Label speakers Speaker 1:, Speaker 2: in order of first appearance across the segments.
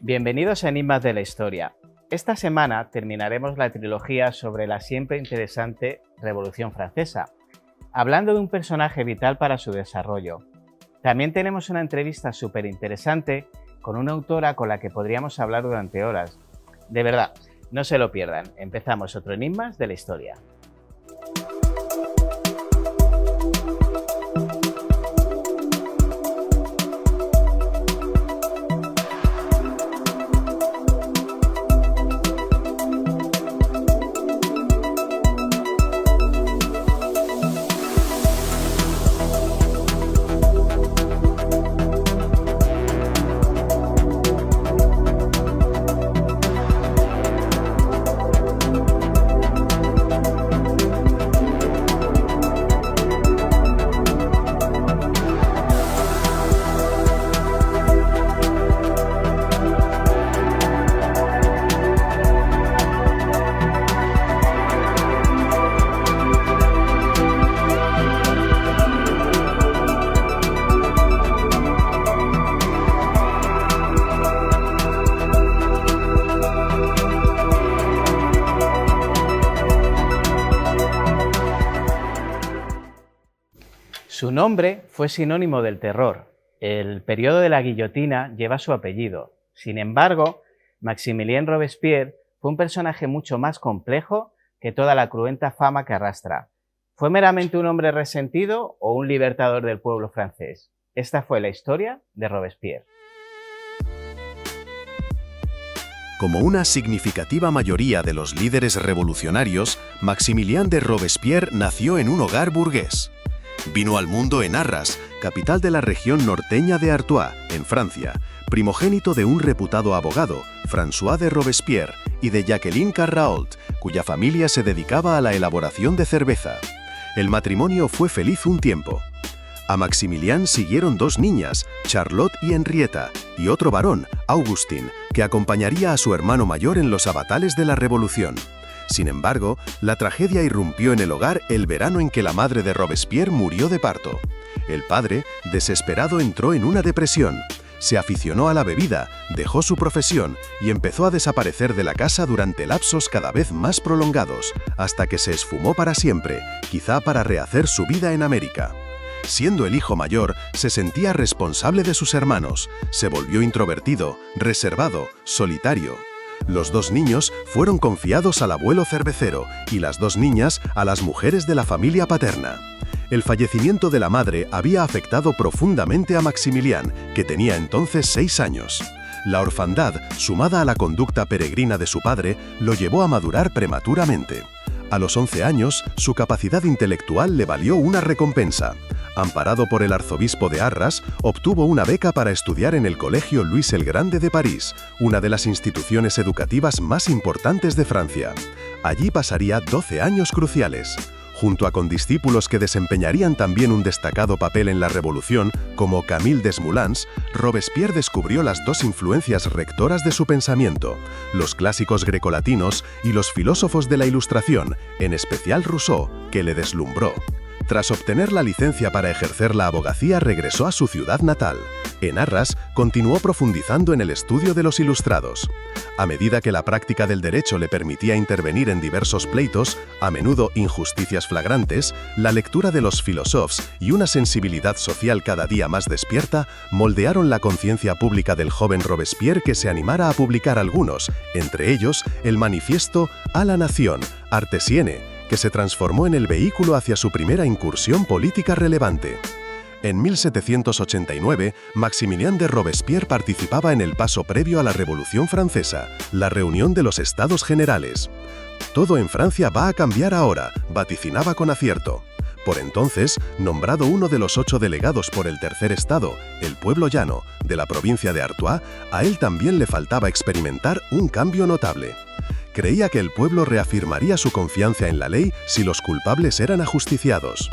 Speaker 1: Bienvenidos a Enigmas de la Historia. Esta semana terminaremos la trilogía sobre la siempre interesante Revolución Francesa, hablando de un personaje vital para su desarrollo. También tenemos una entrevista súper interesante con una autora con la que podríamos hablar durante horas. De verdad, no se lo pierdan. Empezamos otro Enigmas de la Historia. Su nombre fue sinónimo del terror. El periodo de la guillotina lleva su apellido. Sin embargo, Maximilien Robespierre fue un personaje mucho más complejo que toda la cruenta fama que arrastra. ¿Fue meramente un hombre resentido o un libertador del pueblo francés? Esta fue la historia de Robespierre.
Speaker 2: Como una significativa mayoría de los líderes revolucionarios, Maximilien de Robespierre nació en un hogar burgués. Vino al mundo en Arras, capital de la región norteña de Artois, en Francia, primogénito de un reputado abogado, François de Robespierre, y de Jacqueline Carrault, cuya familia se dedicaba a la elaboración de cerveza. El matrimonio fue feliz un tiempo. A Maximilien siguieron dos niñas, Charlotte y Henrietta, y otro varón, Augustin, que acompañaría a su hermano mayor en los avatares de la Revolución. Sin embargo, la tragedia irrumpió en el hogar el verano en que la madre de Robespierre murió de parto. El padre, desesperado, entró en una depresión. Se aficionó a la bebida, dejó su profesión y empezó a desaparecer de la casa durante lapsos cada vez más prolongados, hasta que se esfumó para siempre, quizá para rehacer su vida en América. Siendo el hijo mayor, se sentía responsable de sus hermanos. Se volvió introvertido, reservado, solitario. Los dos niños fueron confiados al abuelo cervecero y las dos niñas a las mujeres de la familia paterna. El fallecimiento de la madre había afectado profundamente a Maximilien, que tenía entonces 6 años. La orfandad, sumada a la conducta peregrina de su padre, lo llevó a madurar prematuramente. A los 11 años, su capacidad intelectual le valió una recompensa. Amparado por el arzobispo de Arras, obtuvo una beca para estudiar en el Colegio Luis el Grande de París, una de las instituciones educativas más importantes de Francia. Allí pasaría 12 años cruciales. Junto a condiscípulos que desempeñarían también un destacado papel en la Revolución, como Camille Desmoulins, Robespierre descubrió las dos influencias rectoras de su pensamiento, los clásicos grecolatinos y los filósofos de la Ilustración, en especial Rousseau, que le deslumbró. Tras obtener la licencia para ejercer la abogacía, regresó a su ciudad natal. En Arras, continuó profundizando en el estudio de los ilustrados. A medida que la práctica del derecho le permitía intervenir en diversos pleitos, a menudo injusticias flagrantes, la lectura de los filósofos y una sensibilidad social cada día más despierta moldearon la conciencia pública del joven Robespierre, que se animara a publicar algunos, entre ellos el manifiesto A la Nación, Artesienne, que se transformó en el vehículo hacia su primera incursión política relevante. En 1789, Maximilien de Robespierre participaba en el paso previo a la Revolución Francesa, la reunión de los Estados Generales. «Todo en Francia va a cambiar ahora», vaticinaba con acierto. Por entonces, nombrado uno de los 8 delegados por el tercer estado, el pueblo llano, de la provincia de Artois, a él también le faltaba experimentar un cambio notable. Creía que el pueblo reafirmaría su confianza en la ley si los culpables eran ajusticiados.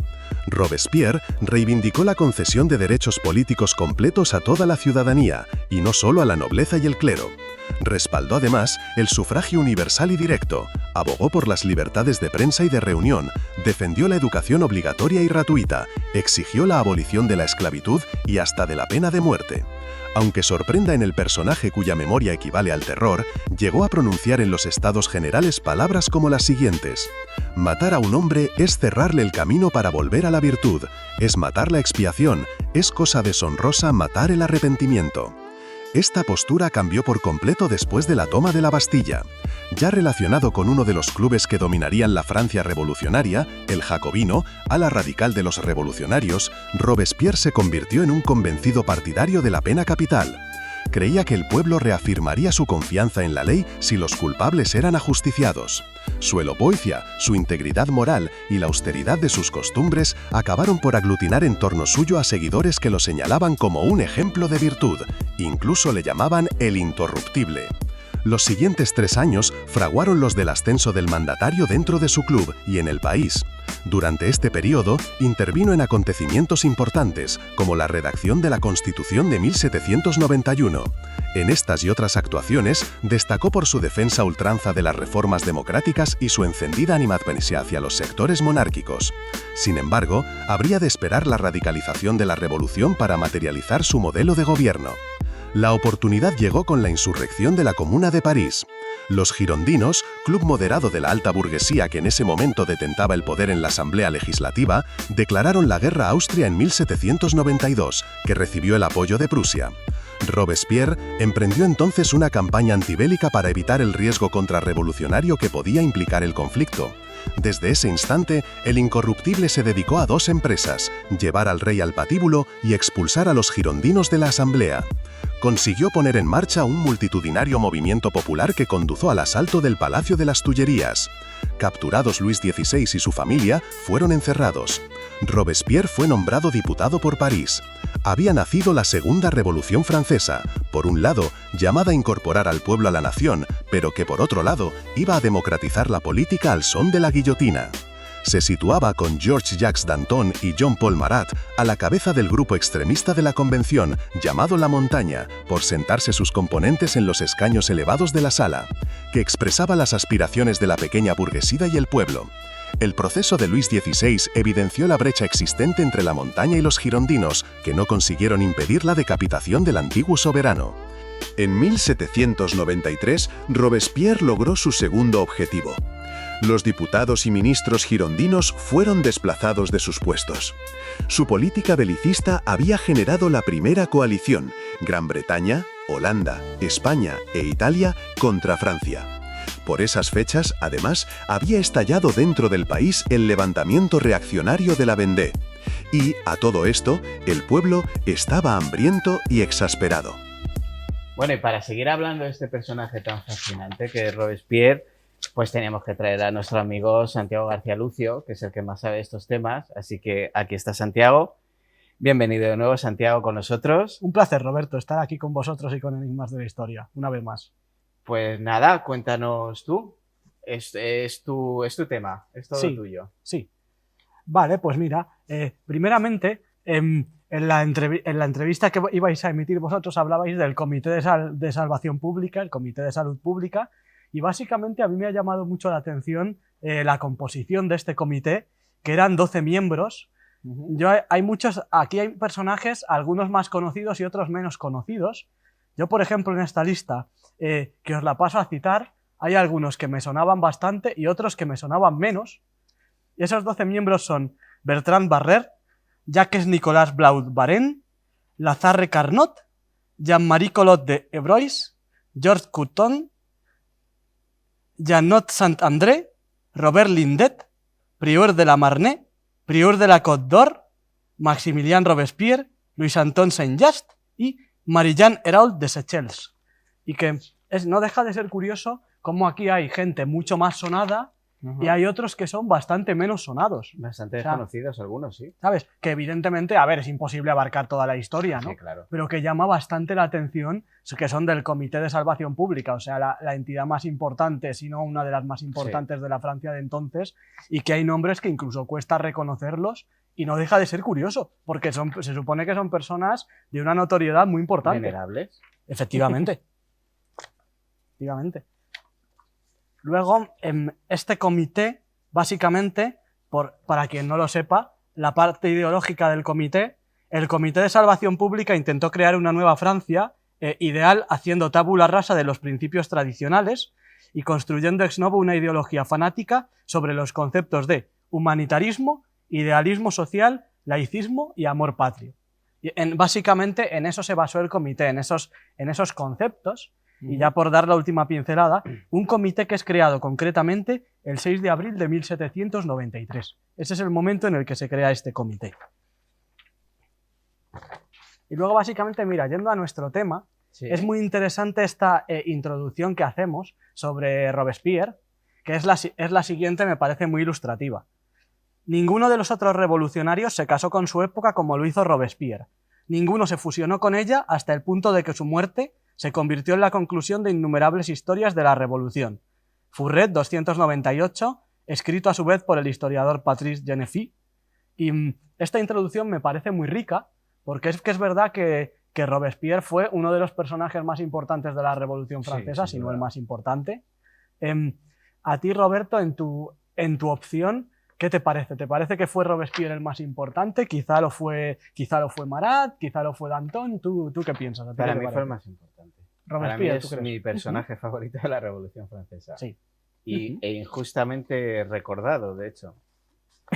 Speaker 2: Robespierre reivindicó la concesión de derechos políticos completos a toda la ciudadanía, y no solo a la nobleza y el clero. Respaldó además el sufragio universal y directo, abogó por las libertades de prensa y de reunión, Defendió la educación obligatoria y gratuita, exigió la abolición de la esclavitud y hasta de la pena de muerte. Aunque sorprenda en el personaje cuya memoria equivale al terror, llegó a pronunciar en los Estados Generales palabras como las siguientes: matar a un hombre es cerrarle el camino para volver a la virtud, es matar la expiación, es cosa deshonrosa matar el arrepentimiento. Esta postura cambió por completo después de la toma de la Bastilla. Ya relacionado con uno de los clubes que dominarían la Francia revolucionaria, el jacobino, ala radical de los revolucionarios, Robespierre se convirtió en un convencido partidario de la pena capital. Creía que el pueblo reafirmaría su confianza en la ley si los culpables eran ajusticiados. Su elocuencia, su integridad moral y la austeridad de sus costumbres acabaron por aglutinar en torno suyo a seguidores que lo señalaban como un ejemplo de virtud, incluso le llamaban el incorruptible. Los siguientes 3 años fraguaron los del ascenso del mandatario dentro de su club y en el país. Durante este periodo, intervino en acontecimientos importantes, como la redacción de la Constitución de 1791. En estas y otras actuaciones, destacó por su defensa a ultranza de las reformas democráticas y su encendida animadversia hacia los sectores monárquicos. Sin embargo, habría de esperar la radicalización de la revolución para materializar su modelo de gobierno. La oportunidad llegó con la insurrección de la Comuna de París. Los girondinos, club moderado de la alta burguesía que en ese momento detentaba el poder en la Asamblea Legislativa, declararon la guerra a Austria en 1792, que recibió el apoyo de Prusia. Robespierre emprendió entonces una campaña antibélica para evitar el riesgo contrarrevolucionario que podía implicar el conflicto. Desde ese instante, el incorruptible se dedicó a 2 empresas: llevar al rey al patíbulo y expulsar a los girondinos de la Asamblea. Consiguió poner en marcha un multitudinario movimiento popular que condujo al asalto del Palacio de las Tullerías. Capturados Luis XVI y su familia, fueron encerrados. Robespierre fue nombrado diputado por París. Había nacido la Segunda Revolución Francesa, por un lado, llamada a incorporar al pueblo a la nación, pero que por otro lado, iba a democratizar la política al son de la guillotina. Se situaba con Georges-Jacques Danton y Jean-Paul Marat a la cabeza del grupo extremista de la Convención, llamado La Montaña, por sentarse sus componentes en los escaños elevados de la sala, que expresaba las aspiraciones de la pequeña burguesía y el pueblo. El proceso de Luis XVI evidenció la brecha existente entre la Montaña y los girondinos, que no consiguieron impedir la decapitación del antiguo soberano. En 1793, Robespierre logró su segundo objetivo. Los diputados y ministros girondinos fueron desplazados de sus puestos. Su política belicista había generado la primera coalición: Gran Bretaña, Holanda, España e Italia contra Francia. Por esas fechas, además, había estallado dentro del país el levantamiento reaccionario de la Vendée. Y, a todo esto, el pueblo estaba hambriento y exasperado.
Speaker 1: Bueno, y para seguir hablando de este personaje tan fascinante que es Robespierre, pues tenemos que traer a nuestro amigo Santiago García Lucio, que es el que más sabe de estos temas. Así que aquí está Santiago. Bienvenido de nuevo, Santiago, con nosotros.
Speaker 3: Un placer, Roberto, estar aquí con vosotros y con Enigmas de la Historia, una vez más.
Speaker 1: Pues nada, cuéntanos tú. Es tu tema, es todo tuyo.
Speaker 3: Sí. Vale, pues mira, primeramente, en la entrevista que ibais a emitir vosotros hablabais del Comité de Salvación Pública, el Comité de Salud Pública, y básicamente a mí me ha llamado mucho la atención la composición de este comité, que eran 12 miembros. Aquí hay personajes, algunos más conocidos y otros menos conocidos. Yo, por ejemplo, en esta lista, que os la paso a citar, hay algunos que me sonaban bastante y otros que me sonaban menos. Y esos 12 miembros son Bertrand Barrère, Jacques-Nicolas Blaut-Varenne, Lazare Carnot, Jean-Marie Collot de Ebrois, Georges Couthon, Jeannot Saint-André, Robert Lindet, Prieur de la Marne, Prieur de la Côte d'Or, Maximilien Robespierre, Louis-Antoine Saint-Just y Marie-Jeanne Hérault de Seychelles. Y que no deja de ser curioso cómo aquí hay gente mucho más sonada y hay otros que son bastante menos sonados.
Speaker 1: Bastante desconocidos algunos, sí.
Speaker 3: ¿Sabes? Que evidentemente, a ver, es imposible abarcar toda la historia, ¿no?
Speaker 1: Sí, claro.
Speaker 3: Pero que llama bastante la atención que son del Comité de Salvación Pública, o sea, la entidad más importante, si no una de las más importantes de la Francia de entonces, y que hay nombres que incluso cuesta reconocerlos. Y no deja de ser curioso, porque se supone que son personas de una notoriedad muy importante.
Speaker 1: ¿Venerables?
Speaker 3: Efectivamente. Efectivamente. Luego, este comité, básicamente, para quien no lo sepa, la parte ideológica del comité, el Comité de Salvación Pública intentó crear una nueva Francia ideal haciendo tabula rasa de los principios tradicionales y construyendo ex novo una ideología fanática sobre los conceptos de humanitarismo, idealismo social, laicismo y amor patrio. Y básicamente en eso se basó el comité, en esos conceptos. Y ya por dar la última pincelada, un comité que es creado concretamente el 6 de abril de 1793. Ese es el momento en el que se crea este comité. Y luego básicamente, mira, yendo a nuestro tema, sí, es muy interesante esta introducción que hacemos sobre Robespierre, que es la siguiente, me parece muy ilustrativa. Ninguno de los otros revolucionarios se casó con su época como lo hizo Robespierre. Ninguno se fusionó con ella hasta el punto de que su muerte se convirtió en la conclusión de innumerables historias de la Revolución. Fourret, 298, escrito a su vez por el historiador Patrice Genefi. Y esta introducción me parece muy rica, porque es verdad que Robespierre fue uno de los personajes más importantes de la Revolución Francesa, si no el más importante. A ti, Roberto, en tu opción, ¿qué te parece? ¿Te parece que fue Robespierre el más importante? Quizá lo fue Marat, quizá lo fue Danton. ¿Tú qué piensas?
Speaker 1: Para mí fue el más importante. Para mí es mi personaje favorito de la Revolución Francesa.
Speaker 3: Sí.
Speaker 1: E injustamente recordado, de hecho.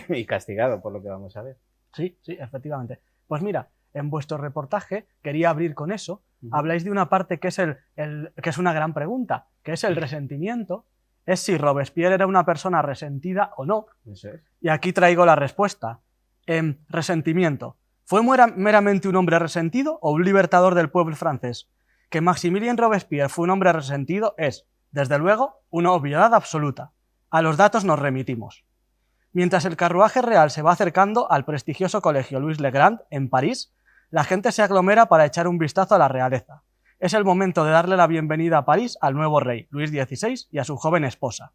Speaker 1: Y castigado, por lo que vamos a ver.
Speaker 3: Sí, efectivamente. Pues mira, en vuestro reportaje, quería abrir con eso, habláis de una parte que es una gran pregunta, que es el resentimiento. Es si Robespierre era una persona resentida o no.
Speaker 1: Eso es.
Speaker 3: Y aquí traigo la respuesta. Resentimiento. ¿Fue meramente un hombre resentido o un libertador del pueblo francés? Que Maximilien Robespierre fue un hombre resentido es, desde luego, una obviedad absoluta. A los datos nos remitimos. Mientras el carruaje real se va acercando al prestigioso colegio Louis le Grand, en París, la gente se aglomera para echar un vistazo a la realeza. Es el momento de darle la bienvenida a París al nuevo rey, Luis XVI, y a su joven esposa.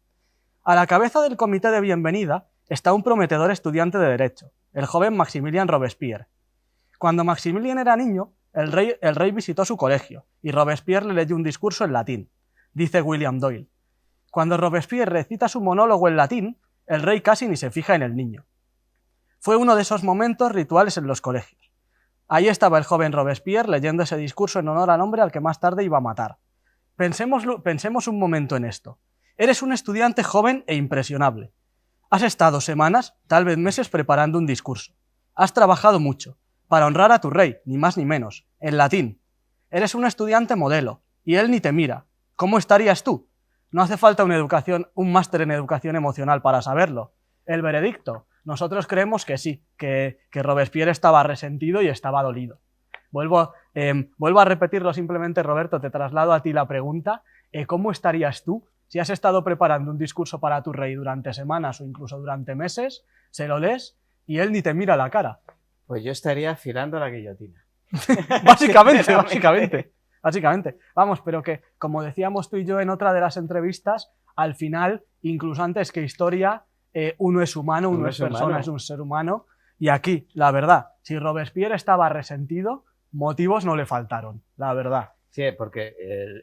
Speaker 3: A la cabeza del comité de bienvenida está un prometedor estudiante de Derecho, el joven Maximilien Robespierre. Cuando Maximilien era niño, el rey visitó su colegio, y Robespierre le leyó un discurso en latín. Dice William Doyle. Cuando Robespierre recita su monólogo en latín, el rey casi ni se fija en el niño. Fue uno de esos momentos rituales en los colegios. Ahí estaba el joven Robespierre leyendo ese discurso en honor al hombre al que más tarde iba a matar. Pensemos un momento en esto. Eres un estudiante joven e impresionable. Has estado semanas, tal vez meses, preparando un discurso. Has trabajado mucho, para honrar a tu rey, ni más ni menos, en latín. Eres un estudiante modelo, y él ni te mira. ¿Cómo estarías tú? No hace falta un máster en educación emocional para saberlo. El veredicto. Nosotros creemos que sí, que Robespierre estaba resentido y estaba dolido. Vuelvo a repetirlo simplemente, Roberto, te traslado a ti la pregunta. ¿Cómo estarías tú si has estado preparando un discurso para tu rey durante semanas o incluso durante meses, se lo lees y él ni te mira la cara?
Speaker 1: Pues yo estaría afilando la guillotina.
Speaker 3: Básicamente. Vamos, pero que, como decíamos tú y yo en otra de las entrevistas, al final, incluso antes que historia, uno es humano, uno es persona, es un ser humano. Y aquí, la verdad, si Robespierre estaba resentido, motivos no le faltaron, la verdad.
Speaker 1: Sí, porque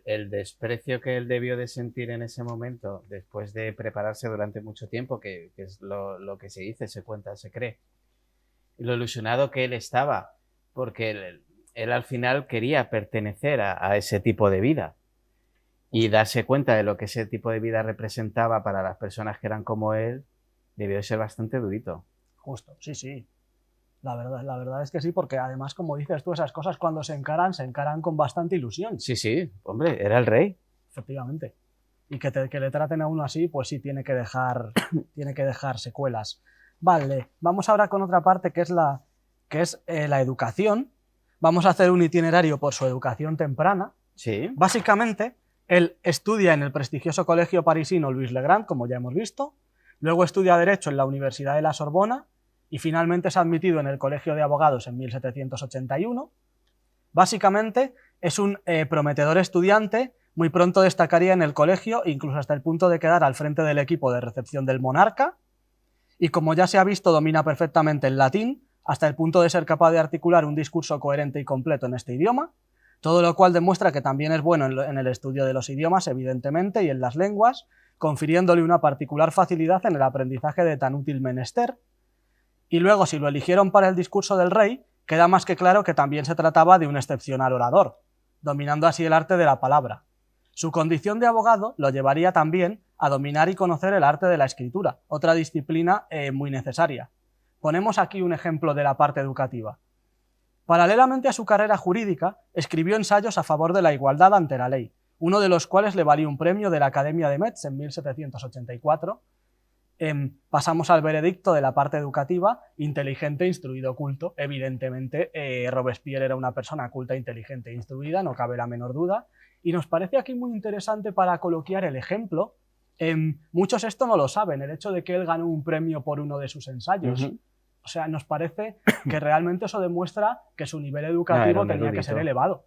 Speaker 1: el desprecio que él debió de sentir en ese momento, después de prepararse durante mucho tiempo, que es lo que se dice, se cuenta, se cree, y lo ilusionado que él estaba, porque él al final quería pertenecer a ese tipo de vida y darse cuenta de lo que ese tipo de vida representaba para las personas que eran como él, debió de ser bastante durito.
Speaker 3: Justo, sí. La verdad es que sí, porque además, como dices tú, esas cosas cuando se encaran con bastante ilusión.
Speaker 1: Sí, hombre, era el rey.
Speaker 3: Efectivamente. Y que le traten a uno así, pues sí, tiene que dejar secuelas. Vale, vamos ahora con otra parte que es la educación. Vamos a hacer un itinerario por su educación temprana.
Speaker 1: Sí.
Speaker 3: Básicamente, él estudia en el prestigioso colegio parisino Louis le Grand, como ya hemos visto. Luego estudia Derecho en la Universidad de la Sorbona y finalmente es admitido en el Colegio de Abogados en 1781. Básicamente es un prometedor estudiante, muy pronto destacaría en el colegio, incluso hasta el punto de quedar al frente del equipo de recepción del monarca, y como ya se ha visto domina perfectamente el latín, hasta el punto de ser capaz de articular un discurso coherente y completo en este idioma, todo lo cual demuestra que también es bueno en el estudio de los idiomas, evidentemente, y en las lenguas, confiriéndole una particular facilidad en el aprendizaje de tan útil menester. Y luego, si lo eligieron para el discurso del rey, queda más que claro que también se trataba de un excepcional orador, dominando así el arte de la palabra. Su condición de abogado lo llevaría también a dominar y conocer el arte de la escritura, otra disciplina muy necesaria. Ponemos aquí un ejemplo de la parte educativa. Paralelamente a su carrera jurídica, escribió ensayos a favor de la igualdad ante la ley, uno de los cuales le valió un premio de la Academia de Metz en 1784. Pasamos al veredicto de la parte educativa: inteligente, instruido, culto. Evidentemente, Robespierre era una persona culta, inteligente e instruida, no cabe la menor duda. Y nos parece aquí muy interesante para coloquiar el ejemplo. Muchos esto no lo saben, el hecho de que él ganó un premio por uno de sus ensayos. O sea, nos parece que realmente eso demuestra que su nivel educativo tenía que ser elevado.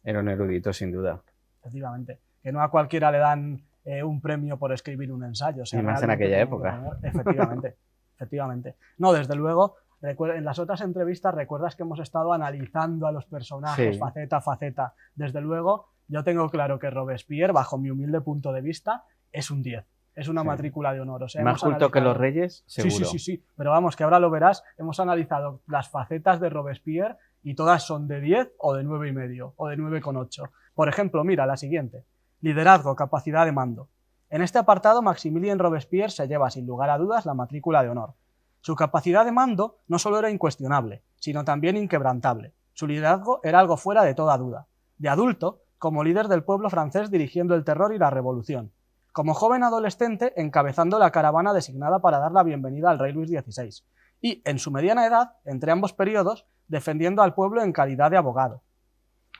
Speaker 1: Era un erudito, sin duda.
Speaker 3: Efectivamente. Que no a cualquiera le dan un premio por escribir un ensayo. O sea,
Speaker 1: y más en aquella época.
Speaker 3: Efectivamente, efectivamente. No, desde luego, en las otras entrevistas recuerdas que hemos estado analizando a los personajes, sí, faceta a faceta. Desde luego, yo tengo claro que Robespierre, bajo mi humilde punto de vista, es un 10. Es una matrícula de honor. O sea,
Speaker 1: más culto que los reyes, seguro.
Speaker 3: Sí. Pero vamos, que ahora lo verás, hemos analizado las facetas de Robespierre y todas son de 10 o de 9,5 o de 9,8. Por ejemplo, mira la siguiente: liderazgo, capacidad de mando. En este apartado, Maximilien Robespierre se lleva sin lugar a dudas la matrícula de honor. Su capacidad de mando no solo era incuestionable, sino también inquebrantable. Su liderazgo era algo fuera de toda duda. De adulto, como líder del pueblo francés dirigiendo el terror y la revolución. Como joven adolescente, encabezando la caravana designada para dar la bienvenida al rey Luis XVI. Y, en su mediana edad, entre ambos periodos, defendiendo al pueblo en calidad de abogado.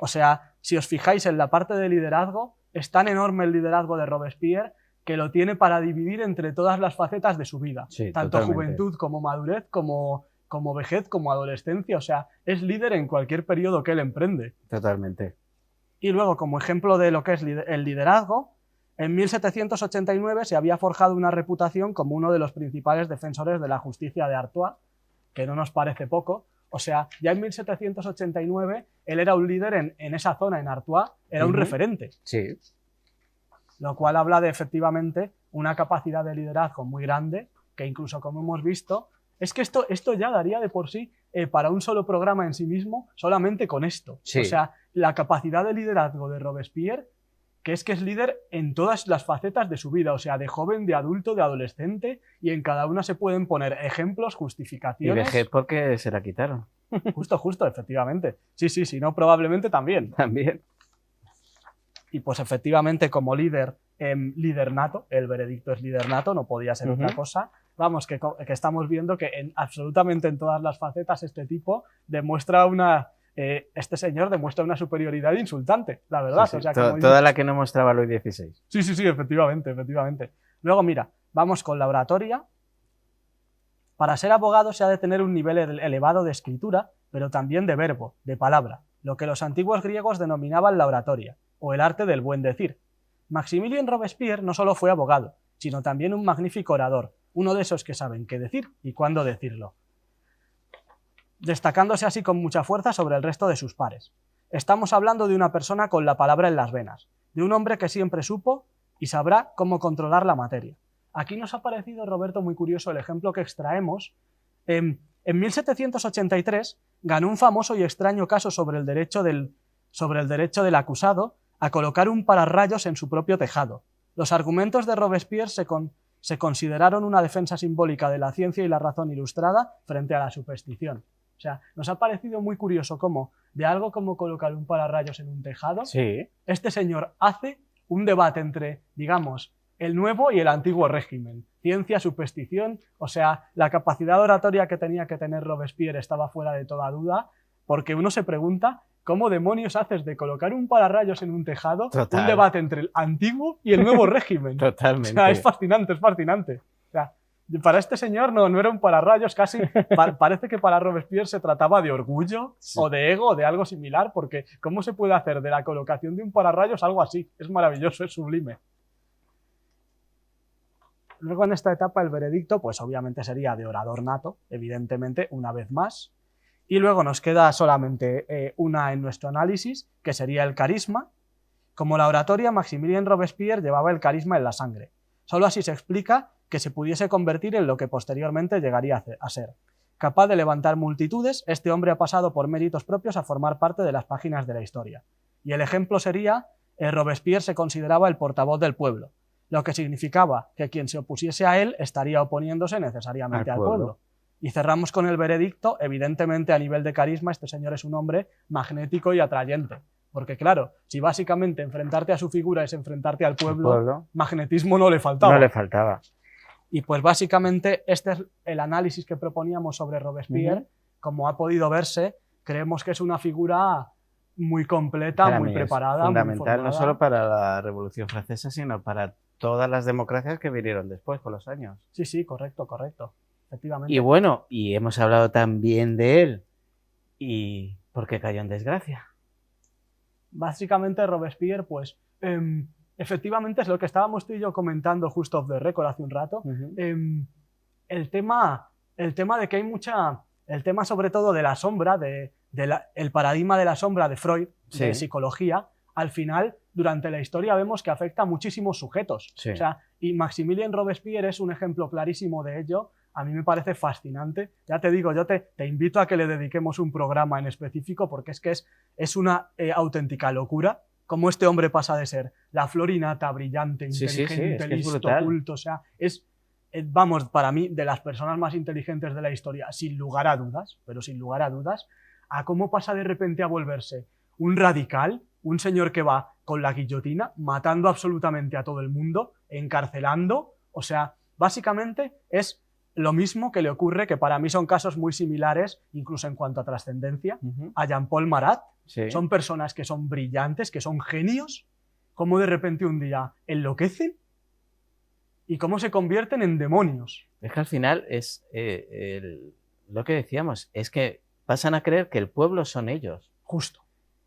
Speaker 3: O sea, si os fijáis en la parte de liderazgo, es tan enorme el liderazgo de Robespierre que lo tiene para dividir entre todas las facetas de su vida.
Speaker 1: Sí,
Speaker 3: tanto
Speaker 1: totalmente.
Speaker 3: Juventud como madurez, como vejez, como adolescencia. O sea, es líder en cualquier periodo que él emprende.
Speaker 1: Totalmente.
Speaker 3: Y luego, como ejemplo de lo que es el liderazgo, en 1789 se había forjado una reputación como uno de los principales defensores de la justicia de Artois, que no nos parece poco. O sea, ya en 1789 él era un líder en esa zona, en Artois, era un referente.
Speaker 1: Sí.
Speaker 3: Lo cual habla de, efectivamente, una capacidad de liderazgo muy grande, que incluso, como hemos visto, es que esto ya daría de por sí para un solo programa en sí mismo, solamente con esto.
Speaker 1: Sí.
Speaker 3: O sea, la capacidad de liderazgo de Robespierre, que es líder en todas las facetas de su vida, o sea, de joven, de adulto, de adolescente, y en cada una se pueden poner ejemplos, justificaciones.
Speaker 1: Y vejez porque se la quitaron.
Speaker 3: Justo, efectivamente. Sí, si no, probablemente también.
Speaker 1: También.
Speaker 3: Y pues efectivamente, como líder nato, el veredicto es líder nato, no podía ser otra cosa. Vamos, que estamos viendo que absolutamente en todas las facetas este tipo demuestra este señor demuestra una superioridad insultante, la verdad.
Speaker 1: Sí.
Speaker 3: O sea,
Speaker 1: toda la que no mostraba Luis XVI.
Speaker 3: Sí, efectivamente. Luego, mira, vamos con la oratoria. Para ser abogado se ha de tener un nivel elevado de escritura, pero también de verbo, de palabra, lo que los antiguos griegos denominaban la oratoria, o el arte del buen decir. Maximilien Robespierre no solo fue abogado, sino también un magnífico orador, uno de esos que saben qué decir y cuándo decirlo, destacándose así con mucha fuerza sobre el resto de sus pares. Estamos hablando de una persona con la palabra en las venas, de un hombre que siempre supo y sabrá cómo controlar la materia. Aquí nos ha parecido, Roberto, muy curioso el ejemplo que extraemos. En 1783 ganó un famoso y extraño caso sobre el derecho del acusado a colocar un pararrayos en su propio tejado. Los argumentos de Robespierre se consideraron una defensa simbólica de la ciencia y la razón ilustrada frente a la superstición. O sea, nos ha parecido muy curioso cómo, de algo como colocar un pararrayos en un tejado,
Speaker 1: sí,
Speaker 3: este señor hace un debate entre, digamos, el nuevo y el antiguo régimen. Ciencia, superstición, o sea, la capacidad oratoria que tenía que tener Robespierre estaba fuera de toda duda, porque uno se pregunta cómo demonios haces de colocar un pararrayos en un tejado. Total. Un debate entre el antiguo y el nuevo régimen.
Speaker 1: Totalmente.
Speaker 3: O sea, es fascinante. O sea, para este señor no era un pararrayos, casi parece que para Robespierre se trataba de orgullo, sí, o de ego, o de algo similar, porque ¿cómo se puede hacer de la colocación de un pararrayos algo así? Es maravilloso, es sublime. Luego, en esta etapa, el veredicto, pues obviamente sería de orador nato, evidentemente, una vez más. Y luego nos queda solamente una en nuestro análisis, que sería el carisma, Como la oratoria, Maximilien Robespierre llevaba el carisma en la sangre. Solo así se explica que se pudiese convertir en lo que posteriormente llegaría a ser. Capaz de levantar multitudes, este hombre ha pasado por méritos propios a formar parte de las páginas de la historia. Y el ejemplo sería, Robespierre se consideraba el portavoz del pueblo, lo que significaba que quien se opusiese a él estaría oponiéndose necesariamente al pueblo. Y cerramos con el veredicto, evidentemente a nivel de carisma este señor es un hombre magnético y atrayente. Porque claro, si básicamente enfrentarte a su figura es enfrentarte al pueblo, magnetismo no le faltaba.
Speaker 1: No le faltaba.
Speaker 3: Y pues básicamente este es el análisis que proponíamos sobre Robespierre. Como ha podido verse, creemos que es una figura muy completa, muy preparada,
Speaker 1: fundamental,
Speaker 3: muy
Speaker 1: no solo para la Revolución Francesa, sino para todas las democracias que vinieron después con los años.
Speaker 3: Sí, sí, correcto, efectivamente.
Speaker 1: Y bueno, y hemos hablado también de él. ¿Y por qué cayó en desgracia?
Speaker 3: Básicamente Robespierre, pues, efectivamente es lo que estábamos tú y yo comentando justo off the record hace un rato. El tema de que hay mucha... El tema sobre todo de la sombra, el paradigma de la sombra de Freud, de psicología, al final, durante la historia vemos que afecta a muchísimos sujetos.
Speaker 1: Sí.
Speaker 3: O sea, y Maximilien Robespierre es un ejemplo clarísimo de ello. A mí me parece fascinante. Ya te digo, yo te invito a que le dediquemos un programa en específico porque es una auténtica locura cómo este hombre pasa de ser la flor innata, brillante, inteligente, listo, culto. O sea, vamos, para mí, de las personas más inteligentes de la historia, sin lugar a dudas, pero sin lugar a dudas, a cómo pasa de repente a volverse un radical, un señor que va con la guillotina, matando absolutamente a todo el mundo, encarcelando. O sea, básicamente es lo mismo que le ocurre, que para mí son casos muy similares, incluso en cuanto a trascendencia, a Jean-Paul Marat.
Speaker 1: Sí.
Speaker 3: Son personas que son brillantes, que son genios, cómo de repente un día enloquecen y cómo se convierten en demonios.
Speaker 1: Es que al final es lo que decíamos, es que pasan a creer que el pueblo son ellos.
Speaker 3: Justo.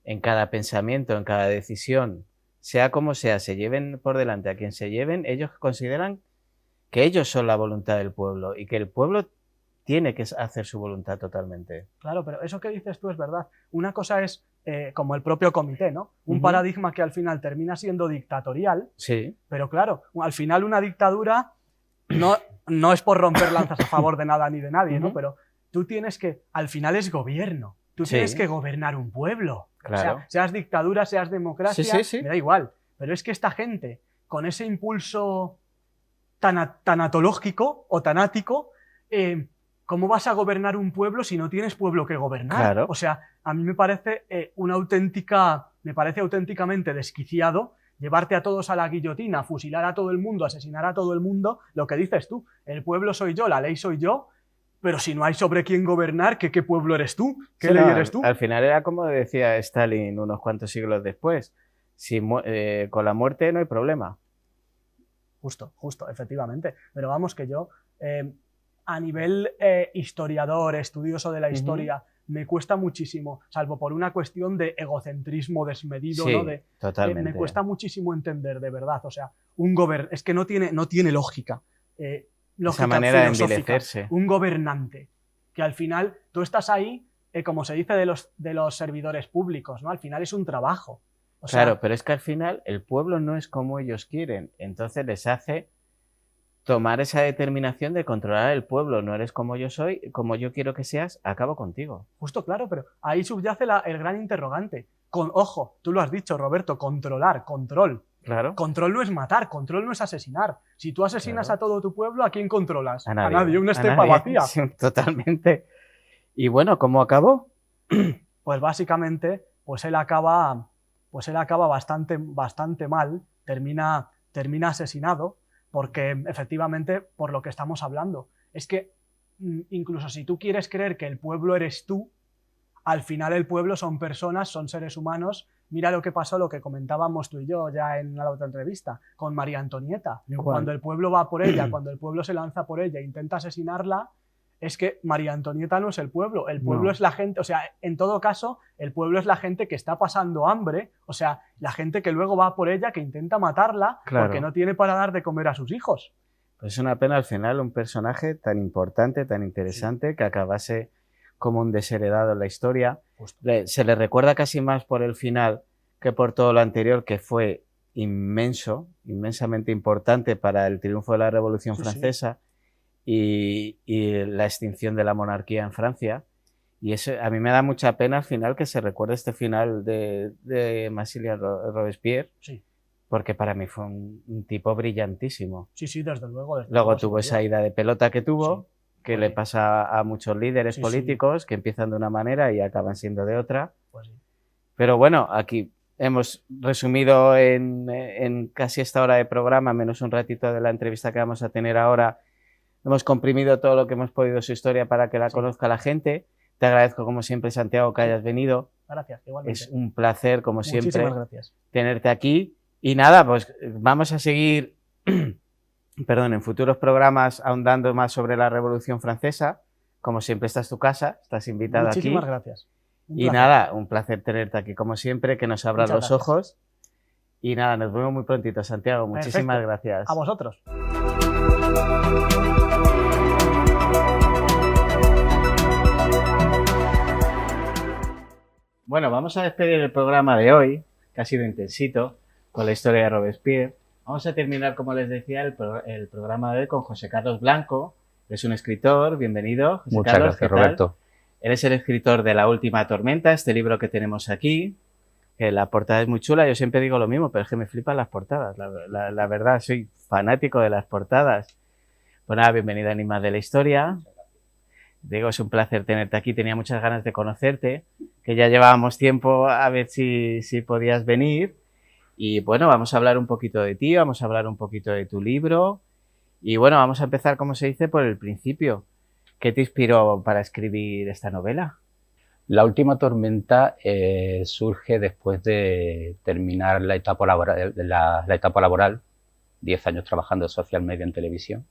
Speaker 1: En cada pensamiento, en cada decisión, sea como sea, se lleven por delante a quien se lleven, ellos consideran que ellos son la voluntad del pueblo y que el pueblo tiene que hacer su voluntad totalmente.
Speaker 3: Claro, pero eso que dices tú es verdad. Una cosa es como el propio comité, ¿no? Un paradigma que al final termina siendo dictatorial,
Speaker 1: sí.
Speaker 3: Pero claro, al final una dictadura no es por romper lanzas a favor de nada ni de nadie, ¿no? Pero tú tienes que, al final es gobierno, tú tienes que gobernar un pueblo.
Speaker 1: Claro.
Speaker 3: O sea, seas dictadura, seas democracia, me da igual. Pero es que esta gente, con ese impulso tanatológico o tanático, ¿cómo vas a gobernar un pueblo si no tienes pueblo que gobernar?
Speaker 1: Claro.
Speaker 3: O sea, a mí me parece auténticamente desquiciado llevarte a todos a la guillotina, fusilar a todo el mundo, asesinar a todo el mundo. Lo que dices tú, el pueblo soy yo, la ley soy yo, pero si no hay sobre quién gobernar, ¿qué pueblo eres tú? ¿Qué ley eres tú?
Speaker 1: Al final era como decía Stalin unos cuantos siglos después, con la muerte no hay problema.
Speaker 3: Justo, efectivamente. Pero vamos que yo, a nivel historiador, estudioso de la historia, me cuesta muchísimo, salvo por una cuestión de egocentrismo desmedido,
Speaker 1: sí,
Speaker 3: ¿no?
Speaker 1: Totalmente.
Speaker 3: Me cuesta muchísimo entender, de verdad. O sea, es que no tiene lógica.
Speaker 1: Esa manera de envilecerse.
Speaker 3: Un gobernante, que al final tú estás ahí, como se dice de los servidores públicos, ¿no? Al final es un trabajo.
Speaker 1: Claro, pero es que al final el pueblo no es como ellos quieren, entonces les hace tomar esa determinación de controlar el pueblo. No eres como yo soy, como yo quiero que seas, acabo contigo.
Speaker 3: Justo, claro, pero ahí subyace el gran interrogante. Ojo, tú lo has dicho, Roberto, control.
Speaker 1: Claro.
Speaker 3: Control no es matar, control no es asesinar. Si tú asesinas a todo tu pueblo, ¿a quién controlas?
Speaker 1: A nadie,
Speaker 3: una estepa vacía.
Speaker 1: Sí, totalmente. Y bueno, ¿cómo acabó?
Speaker 3: Pues básicamente, él acaba bastante mal, termina asesinado, porque efectivamente, por lo que estamos hablando, es que incluso si tú quieres creer que el pueblo eres tú, al final el pueblo son personas, son seres humanos. Mira lo que pasó, lo que comentábamos tú y yo ya en la otra entrevista, con María Antonieta. Cuando el pueblo va por ella, cuando el pueblo se lanza por ella e intenta asesinarla, es que María Antonieta no es el pueblo es la gente, o sea, en todo caso, el pueblo es la gente que está pasando hambre, o sea, la gente que luego va por ella, que intenta matarla, porque no tiene para dar de comer a sus hijos.
Speaker 1: Pues es una pena al final un personaje tan importante, tan interesante, que acabase como un desheredado en la historia. Se le recuerda casi más por el final que por todo lo anterior, que fue inmenso, inmensamente importante para el triunfo de la Revolución Francesa y la extinción de la monarquía en Francia. Y eso, a mí me da mucha pena al final que se recuerde este final de Maximilien Robespierre, porque para mí fue un tipo brillantísimo.
Speaker 3: Sí, desde luego.
Speaker 1: Luego tuvo esa ida de pelota que tuvo, que le pasa a muchos líderes políticos que empiezan de una manera y acaban siendo de otra. Pero bueno, aquí hemos resumido en casi esta hora de programa, menos un ratito de la entrevista que vamos a tener ahora, hemos comprimido todo lo que hemos podido de su historia para que la conozca la gente. Te agradezco, como siempre, Santiago, que hayas venido.
Speaker 3: Gracias, igualmente.
Speaker 1: Es un placer, como siempre,
Speaker 3: gracias.
Speaker 1: tenerte aquí. Y nada, pues vamos a seguir, perdón, en futuros programas ahondando más sobre la Revolución Francesa. Como siempre, esta es tu casa, estás invitado aquí.
Speaker 3: Muchísimas gracias.
Speaker 1: Y nada, un placer tenerte aquí, como siempre, que nos abras los ojos. Y nada, nos vemos muy prontito, Santiago. Muchísimas gracias.
Speaker 3: A vosotros.
Speaker 1: Bueno, vamos a despedir el programa de hoy, que ha sido intensito, con la historia de Robespierre. Vamos a terminar, como les decía, el programa de hoy con José Carlos Blanco. Es un escritor, bienvenido, José
Speaker 4: Muchas
Speaker 1: Carlos.
Speaker 4: gracias, Roberto.
Speaker 1: Él es el escritor de La Última Tormenta, este libro que tenemos aquí, que la portada es muy chula. Yo siempre digo lo mismo, pero es que me flipan las portadas. La verdad, soy fanático de las portadas. Pues nada, bienvenido a Enigmas de la Historia. Digo, es un placer tenerte aquí, tenía muchas ganas de conocerte, que ya llevábamos tiempo a ver si podías venir. Y bueno, vamos a hablar un poquito de ti, vamos a hablar un poquito de tu libro. Y bueno, vamos a empezar, como se dice, por el principio. ¿Qué te inspiró para escribir esta novela?
Speaker 4: La Última Tormenta surge después de terminar la etapa laboral, 10 años trabajando en social media en televisión.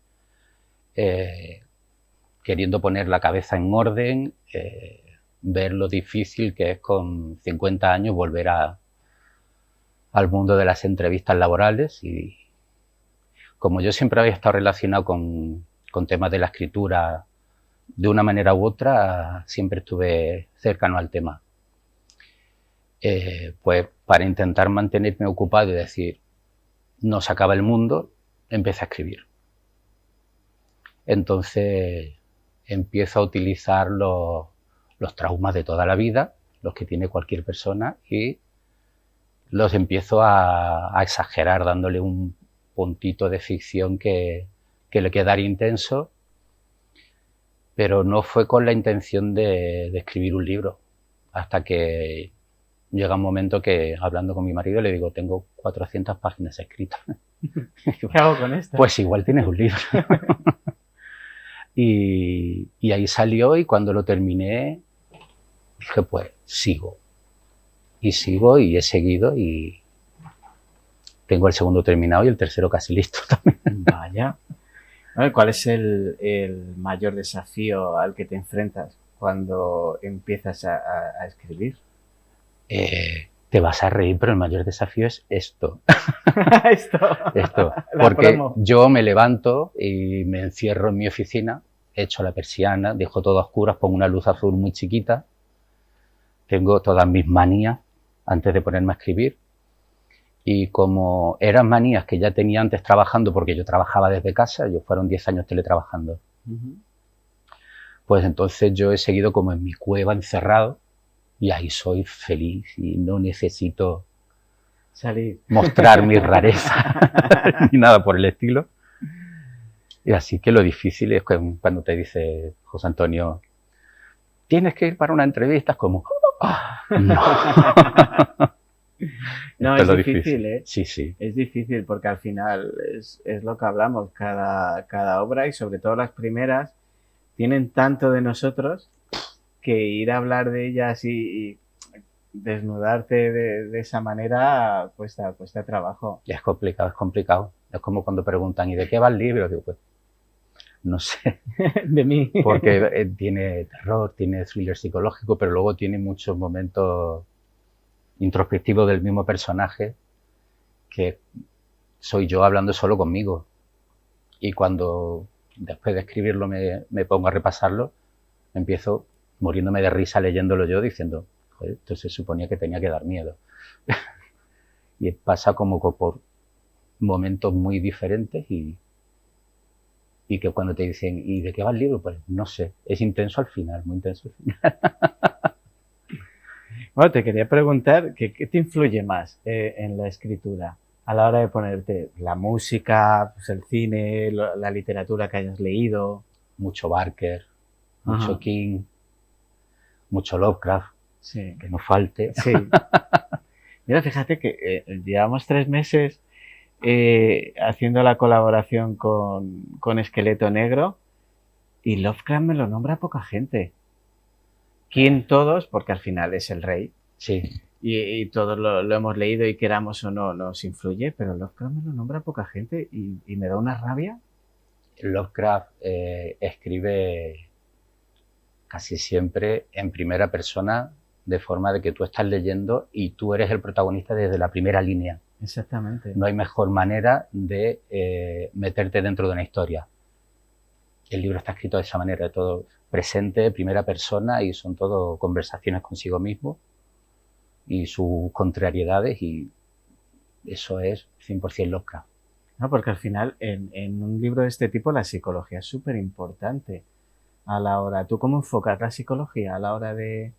Speaker 4: Queriendo poner la cabeza en orden, ver lo difícil que es con 50 años volver al mundo de las entrevistas laborales. Y como yo siempre había estado relacionado con temas de la escritura de una manera u otra, siempre estuve cercano al tema. Pues para intentar mantenerme ocupado y decir, no se acaba el mundo, empecé a escribir. Entonces empiezo a utilizar los traumas de toda la vida, los que tiene cualquier persona, y los empiezo a exagerar, dándole un puntito de ficción que le quedara intenso, pero no fue con la intención de escribir un libro, hasta que llega un momento que, hablando con mi marido, le digo, tengo 400 páginas escritas.
Speaker 1: ¿Qué hago con esto?
Speaker 4: Pues igual tienes un libro. Y ahí salió, y cuando lo terminé dije, pues sigo. Y sigo y he seguido y tengo el segundo terminado y el tercero casi listo también.
Speaker 1: Vaya. ¿Cuál es el mayor desafío al que te enfrentas cuando empiezas a escribir?
Speaker 4: Te vas a reír, pero el mayor desafío es esto. Esto. Porque yo me levanto y me encierro en mi oficina, echo la persiana, dejo todo a oscuras, pongo una luz azul muy chiquita, tengo todas mis manías antes de ponerme a escribir. Y como eran manías que ya tenía antes trabajando, porque yo trabajaba desde casa, yo fueron 10 años teletrabajando, pues entonces yo he seguido como en mi cueva encerrado, y ahí soy feliz y no necesito
Speaker 1: salir,
Speaker 4: mostrar mi rareza ni nada por el estilo. Y así que lo difícil es cuando te dice José Antonio, tienes que ir para una entrevista, es como, no.
Speaker 1: No, es difícil, ¿eh?
Speaker 4: Sí.
Speaker 1: Es difícil porque al final es lo que hablamos, cada obra, y sobre todo las primeras, tienen tanto de nosotros que ir a hablar de ellas y desnudarte de esa manera cuesta trabajo.
Speaker 4: Y es complicado. Es como cuando preguntan, ¿y de qué va el libro? Digo, pues, no sé.
Speaker 1: De mí.
Speaker 4: Porque tiene terror, tiene thriller psicológico, pero luego tiene muchos momentos introspectivos del mismo personaje, que soy yo hablando solo conmigo. Y cuando después de escribirlo me pongo a repasarlo, empiezo muriéndome de risa leyéndolo yo, diciendo, joder, esto se suponía que tenía que dar miedo. y pasa como por momentos muy diferentes y que cuando te dicen, ¿y de qué va el libro? Pues no sé, es intenso al final, muy intenso al final.
Speaker 1: Bueno, te quería preguntar, ¿qué te influye más en la escritura? A la hora de ponerte la música, pues el cine, la literatura que hayas leído.
Speaker 4: Mucho Barker, mucho
Speaker 1: Ajá.
Speaker 4: King, mucho Lovecraft,
Speaker 1: Sí,
Speaker 4: que no falte.
Speaker 1: sí. Mira, fíjate que llevamos 3 meses haciendo la colaboración con Esqueleto Negro y Lovecraft me lo nombra poca gente. King todos, porque al final es el rey
Speaker 4: Sí,
Speaker 1: y todos lo hemos leído y queramos o no nos influye, pero Lovecraft me lo nombra poca gente y me da una rabia.
Speaker 4: Lovecraft escribe casi siempre en primera persona, de forma de que tú estás leyendo y tú eres el protagonista desde la primera línea.
Speaker 1: Exactamente.
Speaker 4: No hay mejor manera de meterte dentro de una historia. El libro está escrito de esa manera, todo presente, primera persona, y son todo conversaciones consigo mismo y sus contrariedades, y eso es 100% Lovecraft.
Speaker 1: No, porque al final en un libro de este tipo la psicología es súper importante a la hora. ¿Tú cómo enfocas la psicología a la hora de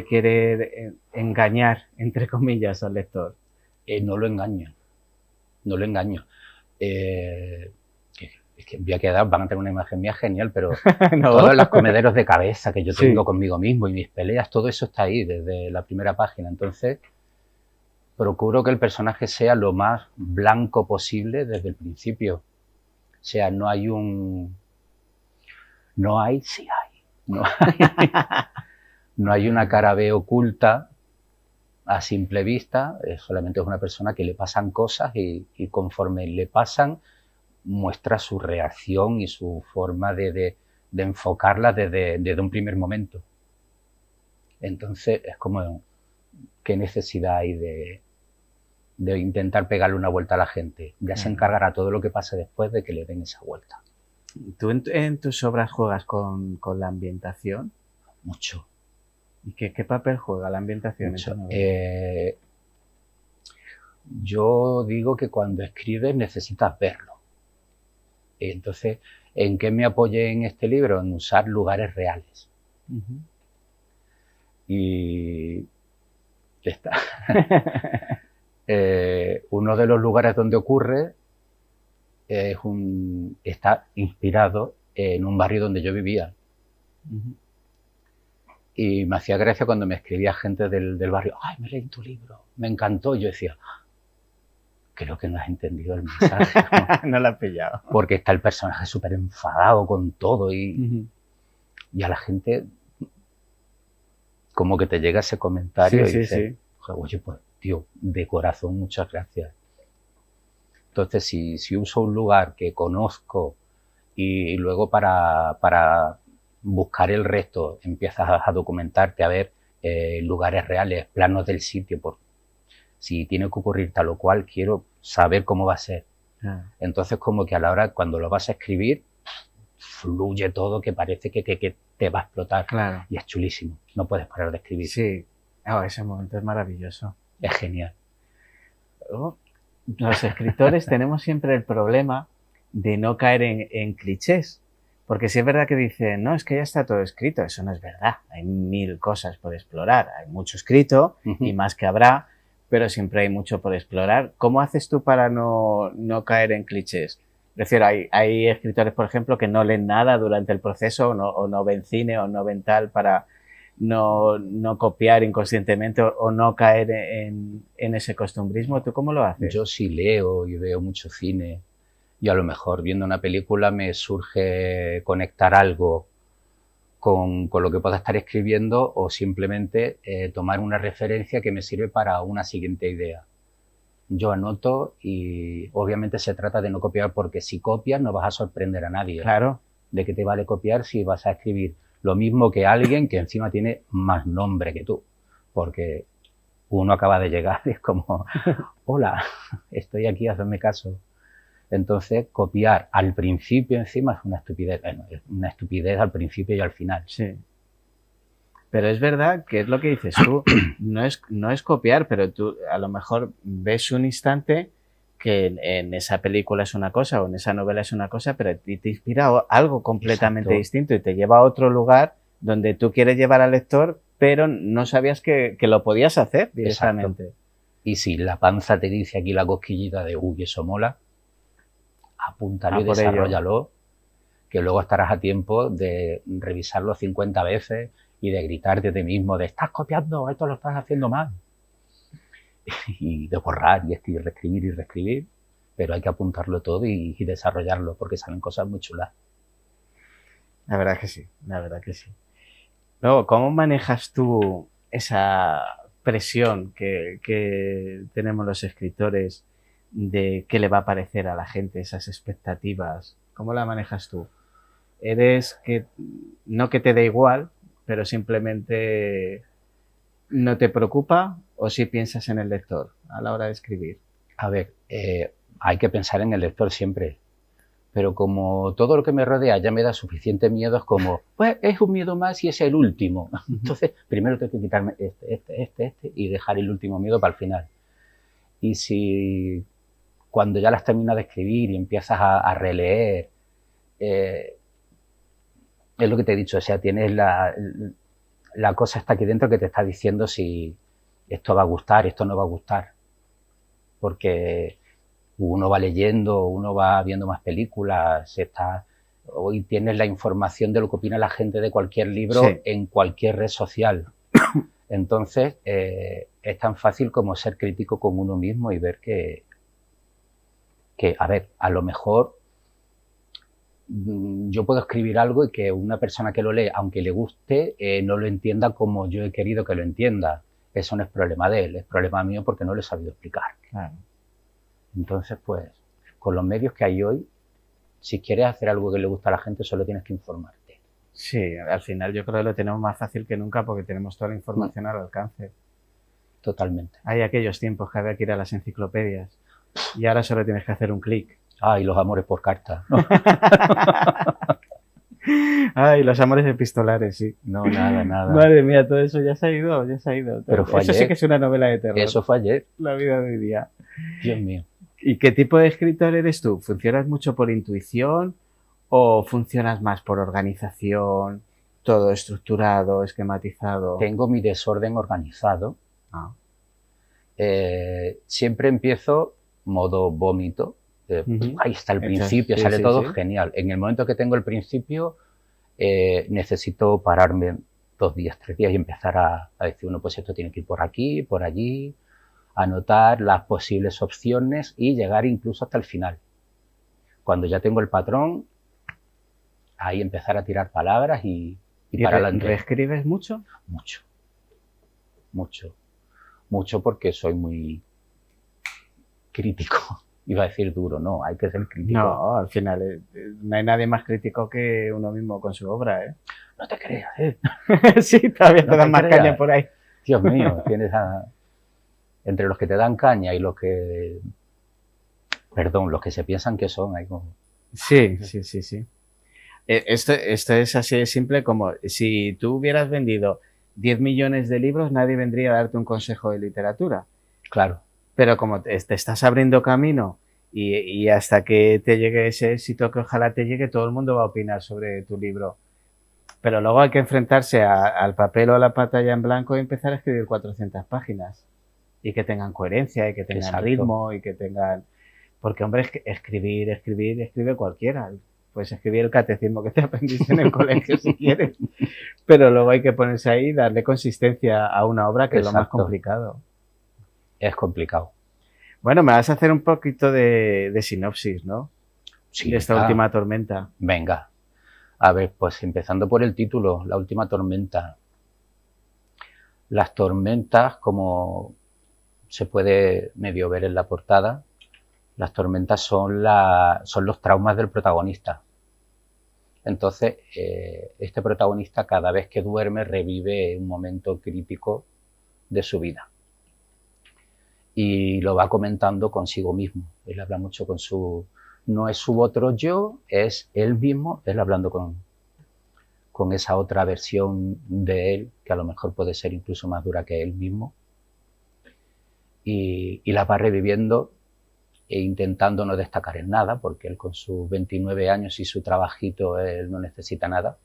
Speaker 1: querer engañar, entre comillas, al lector?
Speaker 4: No lo engaño, no lo engaño. Es que voy a quedar, van a tener una imagen mía genial, pero
Speaker 1: ¿No?
Speaker 4: todos los comederos de cabeza que yo
Speaker 1: Sí.
Speaker 4: tengo conmigo mismo y mis peleas, todo eso está ahí desde la primera página. Entonces, procuro que el personaje sea lo más blanco posible desde el principio. O sea, no hay, sí hay. No hay una cara B oculta a simple vista, solamente es una persona que le pasan cosas y conforme le pasan, muestra su reacción y su forma de enfocarlas desde un primer momento. Entonces, es como, ¿qué necesidad hay de intentar pegarle una vuelta a la gente? Ya se encargará todo lo que pase después de que le den esa vuelta.
Speaker 1: ¿Tú en tus obras juegas con la ambientación?
Speaker 4: Mucho.
Speaker 1: ¿Y qué papel juega la ambientación en
Speaker 4: Mucho.
Speaker 1: tu novela?
Speaker 4: Yo digo que cuando escribes necesitas verlo. Entonces, ¿en qué me apoyé en este libro? En usar lugares reales.
Speaker 1: Uh-huh.
Speaker 4: Y está. Uno de los lugares donde ocurre está inspirado en un barrio donde yo vivía.
Speaker 1: Uh-huh.
Speaker 4: Y me hacía gracia cuando me escribía gente del barrio, ¡ay, me leí tu libro! Me encantó. Yo decía, creo que no has entendido el mensaje, ¿no?
Speaker 1: No la has pillado.
Speaker 4: Porque está el personaje súper enfadado con todo
Speaker 1: Uh-huh.
Speaker 4: y a la gente como que te llega ese comentario y dices, oye, pues tío, de corazón, muchas gracias. Entonces, si uso un lugar que conozco y luego para buscar el resto empiezas a documentarte, a ver lugares reales, planos del sitio, si tiene que ocurrir tal o cual, quiero saber cómo va a ser. Entonces, como que a la hora, cuando lo vas a escribir, fluye todo, que parece que te va a explotar.
Speaker 1: Claro.
Speaker 4: Y es chulísimo, no puedes parar de escribir.
Speaker 1: Sí, ese momento es maravilloso.
Speaker 4: Es genial.
Speaker 1: Los escritores tenemos siempre el problema de no caer en clichés. Porque si es verdad que dicen, no, es que ya está todo escrito, eso no es verdad. Hay 1000 cosas por explorar, hay mucho escrito y más que habrá, pero siempre hay mucho por explorar. ¿Cómo haces tú para no caer en clichés? Es decir, hay escritores, por ejemplo, que no leen nada durante el proceso o no ven cine o no ven tal para no copiar inconscientemente o no caer en ese costumbrismo. ¿Tú cómo lo haces?
Speaker 4: Yo sí leo y veo mucho cine. Y a lo mejor viendo una película me surge conectar algo con lo que pueda estar escribiendo o simplemente tomar una referencia que me sirve para una siguiente idea. Yo anoto y obviamente se trata de no copiar porque si copias no vas a sorprender a nadie.
Speaker 1: Claro.
Speaker 4: ¿De qué te vale copiar si vas a escribir lo mismo que alguien que encima tiene más nombre que tú? Porque uno acaba de llegar y es como, hola, estoy aquí, hazme caso. Entonces, copiar al principio encima es una estupidez. Bueno, es una estupidez al principio y al final.
Speaker 1: Sí. Pero es verdad que es lo que dices tú, no es copiar, pero tú a lo mejor ves un instante que en esa película es una cosa o en esa novela es una cosa, pero te inspira algo completamente
Speaker 4: Exacto.
Speaker 1: distinto y te lleva a otro lugar donde tú quieres llevar al lector, pero no sabías que lo podías hacer directamente.
Speaker 4: Y si la panza te dice aquí la cosquillita de, uy, eso mola, apúntalo y
Speaker 1: por ello.
Speaker 4: desarrollalo, que luego estarás a tiempo de revisarlo 50 veces y de gritarte de ti mismo, de estás copiando, esto lo estás haciendo mal. Y de borrar y reescribir y reescribir, pero hay que apuntarlo todo y desarrollarlo porque salen cosas muy chulas.
Speaker 1: La verdad que sí, la verdad que sí. Luego, ¿cómo manejas tú esa presión que tenemos los escritores de qué le va a parecer a la gente, esas expectativas? ¿Cómo la manejas tú? ¿Eres que no que te dé igual, pero simplemente no te preocupa o si piensas en el lector a la hora de escribir?
Speaker 4: A ver, hay que pensar en el lector siempre, pero como todo lo que me rodea ya me da suficiente miedo, es como, pues es un miedo más y es el último. Entonces, primero tengo que quitarme este y dejar el último miedo para el final. Y si cuando ya las terminas de escribir y empiezas a releer, es lo que te he dicho, o sea, tienes la cosa está aquí dentro que te está diciendo si esto va a gustar, esto no va a gustar. Porque uno va leyendo, uno va viendo más películas, hoy tienes la información de lo que opina la gente de cualquier libro
Speaker 1: Sí.
Speaker 4: en cualquier red social. Entonces, es tan fácil como ser crítico con uno mismo y ver que a ver, a lo mejor yo puedo escribir algo y que una persona que lo lee, aunque le guste, no lo entienda como yo he querido que lo entienda. Eso no es problema de él, es problema mío porque no lo he sabido explicar.
Speaker 1: Claro.
Speaker 4: Entonces, pues, con los medios que hay hoy, si quieres hacer algo que le gusta a la gente, solo tienes que informarte.
Speaker 1: Sí, al final yo creo que lo tenemos más fácil que nunca porque tenemos toda la información al alcance.
Speaker 4: Totalmente.
Speaker 1: Hay aquellos tiempos que había que ir a las enciclopedias y ahora solo tienes que hacer un clic.
Speaker 4: Ay, los amores por carta.
Speaker 1: Ay, los amores epistolares, sí.
Speaker 4: No, nada.
Speaker 1: Madre mía, todo eso ya se ha ido, ya se ha ido.
Speaker 4: Pero fue
Speaker 1: eso sí
Speaker 4: ayer.
Speaker 1: que es una novela de terror.
Speaker 4: Eso fue ayer.
Speaker 1: La vida de hoy día.
Speaker 4: Dios mío.
Speaker 1: ¿Y qué tipo de escritor eres tú? ¿Funcionas mucho por intuición o funcionas más por organización, todo estructurado, esquematizado?
Speaker 4: Tengo mi desorden organizado.
Speaker 1: Ah.
Speaker 4: Siempre empiezo modo vómito. Ahí está el principio,
Speaker 1: Sí,
Speaker 4: sale
Speaker 1: sí,
Speaker 4: todo
Speaker 1: sí.
Speaker 4: genial. En el momento que tengo el principio, necesito pararme 2 días, 3 días y empezar a decir, bueno, pues esto tiene que ir por aquí, por allí, anotar las posibles opciones y llegar incluso hasta el final. Cuando ya tengo el patrón, ahí empezar a tirar palabras y para adelante.
Speaker 1: ¿Reescribes mucho?
Speaker 4: Mucho porque soy muy crítico. Iba a decir duro, no, hay que ser crítico.
Speaker 1: No, al final no hay nadie más crítico que uno mismo con su obra, ¿eh?
Speaker 4: No te creas,
Speaker 1: Sí, todavía te
Speaker 4: No
Speaker 1: dan
Speaker 4: te
Speaker 1: más
Speaker 4: creas.
Speaker 1: caña por ahí.
Speaker 4: Dios mío, tienes entre los que te dan caña y los que... Perdón, los que se piensan que son, hay como...
Speaker 1: Sí. Esto es así de simple como si tú hubieras vendido 10 millones de libros, nadie vendría a darte un consejo de literatura.
Speaker 4: Claro.
Speaker 1: Pero como te estás abriendo camino y hasta que te llegue ese éxito que ojalá te llegue, todo el mundo va a opinar sobre tu libro. Pero luego hay que enfrentarse al papel o a la pantalla en blanco y empezar a escribir 400 páginas. Y que tengan coherencia, y que tengan
Speaker 4: Exacto.
Speaker 1: ritmo, y que tengan... Porque, hombre, escribe cualquiera. Puedes escribir el catecismo que te aprendiste en el colegio si quieres. Pero luego hay que ponerse ahí y darle consistencia a una obra que es lo más
Speaker 4: Exacto.
Speaker 1: complicado.
Speaker 4: Es complicado.
Speaker 1: Bueno, me vas a hacer un poquito de sinopsis, ¿no?
Speaker 4: Sí,
Speaker 1: De esta última tormenta.
Speaker 4: Venga. A ver, pues empezando por el título, La última tormenta. Las tormentas, como se puede medio ver en la portada, las tormentas son los traumas del protagonista. Entonces, este protagonista cada vez que duerme revive un momento crítico de su vida. Y lo va comentando consigo mismo. Él habla mucho con no es su otro yo, es él mismo, él hablando con esa otra versión de él, que a lo mejor puede ser incluso más dura que él mismo, y las va reviviendo e intentando no destacar en nada, porque él con sus 29 años y su trabajito, él no necesita nada.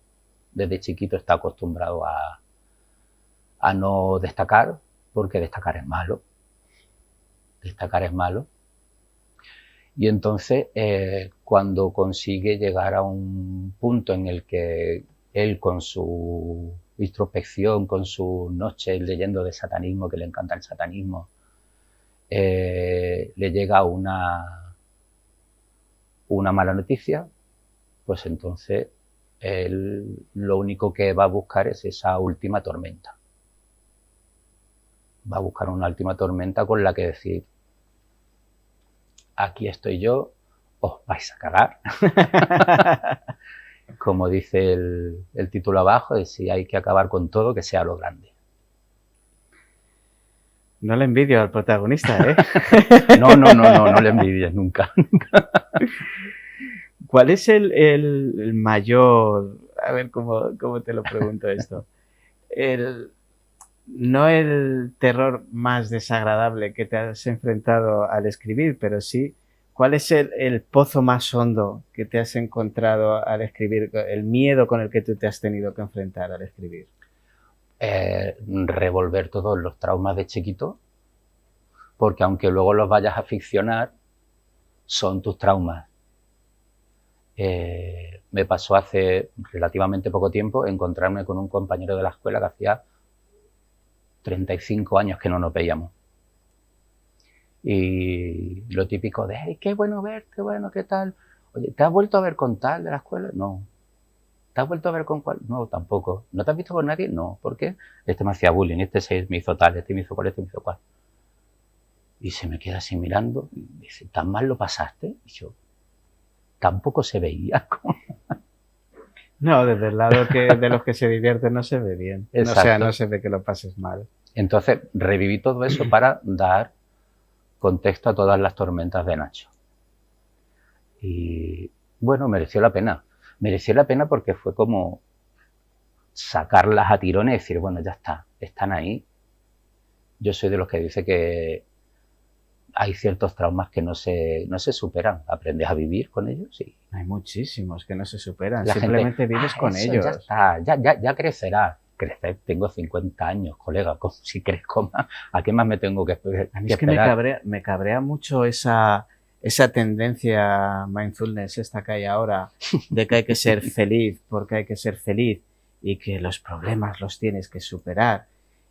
Speaker 4: Desde chiquito está acostumbrado a no destacar, porque destacar es malo. Destacar es malo. Y entonces, cuando consigue llegar a un punto en el que él, con su introspección, con sus noches leyendo de satanismo, que le encanta el satanismo, le llega una mala noticia, pues entonces él lo único que va a buscar es esa última tormenta. Va a buscar una última tormenta con la que decir: aquí estoy yo, os vais a cagar. Como dice el título abajo, de si hay que acabar con todo, que sea lo grande.
Speaker 1: No le envidio al protagonista, ¿eh?
Speaker 4: No le envidies nunca.
Speaker 1: ¿Cuál es el mayor... A ver, ¿cómo te lo pregunto esto? No el terror más desagradable que te has enfrentado al escribir, pero sí, ¿cuál es el pozo más hondo que te has encontrado al escribir? El miedo con el que tú te has tenido que enfrentar al escribir.
Speaker 4: Revolver todos los traumas de chiquito, porque aunque luego los vayas a ficcionar, son tus traumas. Me pasó hace relativamente poco tiempo encontrarme con un compañero de la escuela que hacía 35 años que no nos veíamos. Y lo típico de: hey, qué bueno verte, bueno, ¿qué tal? Oye, ¿te has vuelto a ver con tal de la escuela? No. ¿Te has vuelto a ver con cuál? No, tampoco. ¿No te has visto con nadie? No. ¿Por qué? Este me hacía bullying, este me hizo tal, este me hizo cual, este me hizo cual. Y se me queda así mirando y dice: ¿tan mal lo pasaste? Y yo, tampoco se veía.
Speaker 1: No, desde el lado de los que se divierten no se ve bien.
Speaker 4: Exacto.
Speaker 1: O sea, no se ve que lo pases mal.
Speaker 4: Entonces reviví todo eso para dar contexto a todas las tormentas de Nacho. Y bueno, mereció la pena. Mereció la pena porque fue como sacarlas a tirones y decir: bueno, ya está, están ahí. Yo soy de los que dice que hay ciertos traumas que no se superan. Aprendes a vivir con ellos y...
Speaker 1: Hay muchísimos que no se superan.
Speaker 4: La
Speaker 1: Simplemente
Speaker 4: gente,
Speaker 1: vives con ellos.
Speaker 4: Ya está, ya crecerá. Crecer, tengo 50 años, colega. Si crezco más, ¿a qué más me tengo que esperar?
Speaker 1: A mí es que me cabrea mucho esa tendencia mindfulness esta que hay ahora, de que hay que ser feliz porque hay que ser feliz y que los problemas los tienes que superar.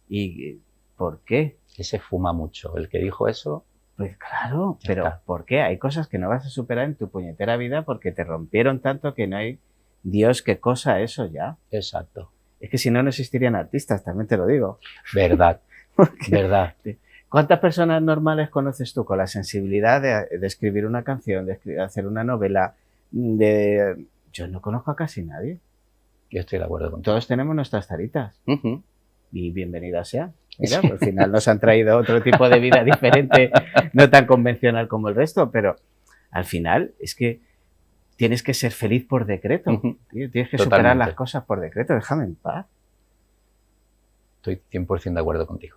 Speaker 1: ¿Y por qué?
Speaker 4: Ese fuma mucho. El que dijo eso...
Speaker 1: Pues claro, pero ¿por qué? Hay cosas que no vas a superar en tu puñetera vida porque te rompieron tanto que no hay Dios que cosa eso ya.
Speaker 4: Exacto.
Speaker 1: Es que si no, no existirían artistas, también te lo digo.
Speaker 4: Verdad, verdad.
Speaker 1: ¿Cuántas personas normales conoces tú con la sensibilidad de escribir una canción, de hacer una novela? Yo no conozco a casi nadie.
Speaker 4: Yo estoy de acuerdo contigo.
Speaker 1: Todos tenemos nuestras taritas. Y bienvenida sea. Mira, al final nos han traído otro tipo de vida diferente, no tan convencional como el resto, pero al final es que tienes que ser feliz por decreto. Tío, tienes que superar las cosas por decreto. Déjame en paz.
Speaker 4: Estoy 100% de acuerdo contigo.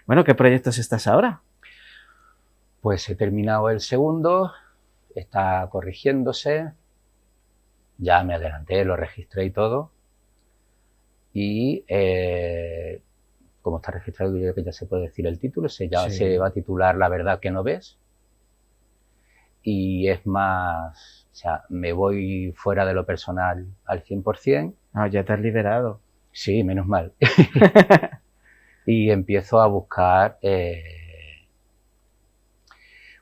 Speaker 1: Bueno, ¿qué proyectos estás ahora?
Speaker 4: Pues he terminado el segundo, está corrigiéndose, ya me adelanté, lo registré y todo. Y como está registrado, yo creo que ya se puede decir el título, se va a titular La verdad que no ves. Y es más, o sea, me voy fuera de lo personal al 100%.
Speaker 1: Ah, ya te has liberado.
Speaker 4: Sí, menos mal. Y empiezo a buscar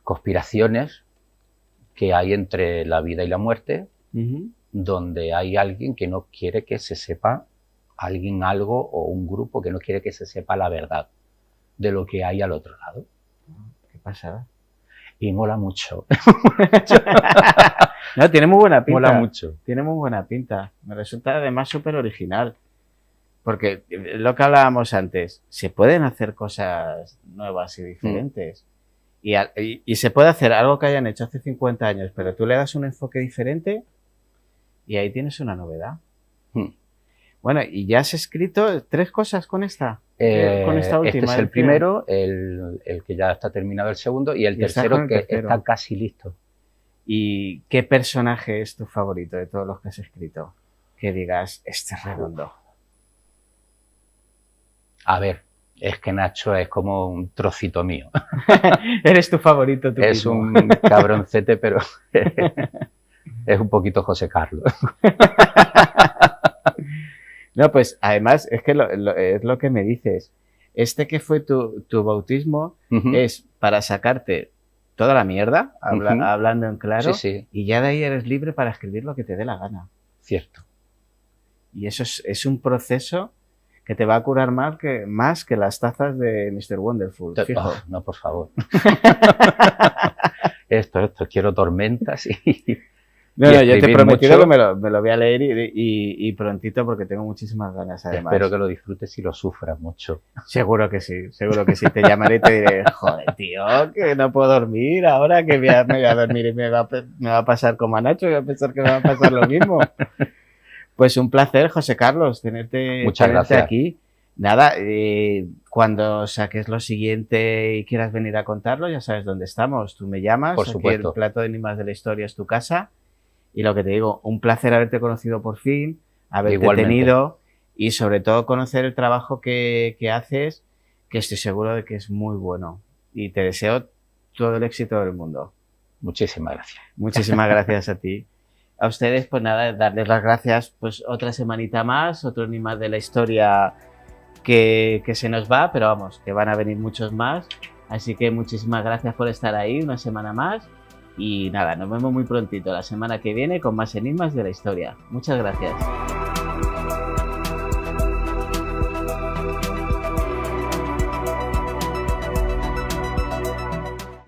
Speaker 4: conspiraciones que hay entre la vida y la muerte, donde hay alguien que no quiere que se sepa, alguien algo o un grupo que no quiere que se sepa la verdad de lo que hay al otro lado.
Speaker 1: ¿Qué pasada?
Speaker 4: Y mola mucho.
Speaker 1: No, tiene muy buena pinta.
Speaker 4: Mola mucho.
Speaker 1: Tiene muy buena pinta. Me resulta además súper original. Porque lo que hablábamos antes, se pueden hacer cosas nuevas y diferentes. Y se puede hacer algo que hayan hecho hace 50 años, pero tú le das un enfoque diferente y ahí tienes una novedad. Bueno, y ya has escrito 3 cosas con esta. Con esta última.
Speaker 4: Este es el primero, el que ya está terminado el segundo, y el tercero que está casi listo.
Speaker 1: ¿Y qué personaje es tu favorito de todos los que has escrito? Que digas, este es redondo.
Speaker 4: A ver, es que Nacho es como un trocito mío.
Speaker 1: Eres tu favorito tú
Speaker 4: Es
Speaker 1: mismo.
Speaker 4: un cabroncete, pero es un poquito José Carlos.
Speaker 1: No, pues además es que es lo que me dices. Este que fue tu bautismo es para sacarte toda la mierda, hablando en claro,
Speaker 4: sí.
Speaker 1: Y ya de ahí eres libre para escribir lo que te dé la gana.
Speaker 4: Cierto.
Speaker 1: Y eso es un proceso que te va a curar más que las tazas de Mr. Wonderful. Fijo.
Speaker 4: Oh, no, por favor. esto, quiero tormentas y...
Speaker 1: No, yo te he prometido que me lo voy a leer y prontito porque tengo muchísimas ganas además.
Speaker 4: Espero que lo disfrutes y lo sufras mucho.
Speaker 1: Seguro que sí. Te llamaré y te diré, joder, tío, que no puedo dormir ahora, que me voy a dormir y me va a pasar como a Nacho, voy a pensar que me va a pasar lo mismo. Pues un placer, José Carlos, tenerte aquí. Nada, cuando saques lo siguiente y quieras venir a contarlo, ya sabes dónde estamos. Tú me llamas,
Speaker 4: por supuesto.
Speaker 1: Aquí el Plato de Enigmas de la Historia es tu casa. Y lo que te digo, un placer haberte conocido por fin, haberte tenido y sobre todo conocer el trabajo que haces, que estoy seguro de que es muy bueno. Y te deseo todo el éxito del mundo.
Speaker 4: Muchísimas gracias.
Speaker 1: Muchísimas gracias a ti. A ustedes, pues nada, darles las gracias, pues otra semanita más, otro Enigmas de la Historia que se nos va, pero vamos, que van a venir muchos más. Así que muchísimas gracias por estar ahí una semana más. Y nada, nos vemos muy prontito la semana que viene con más Enigmas de la Historia. Muchas gracias.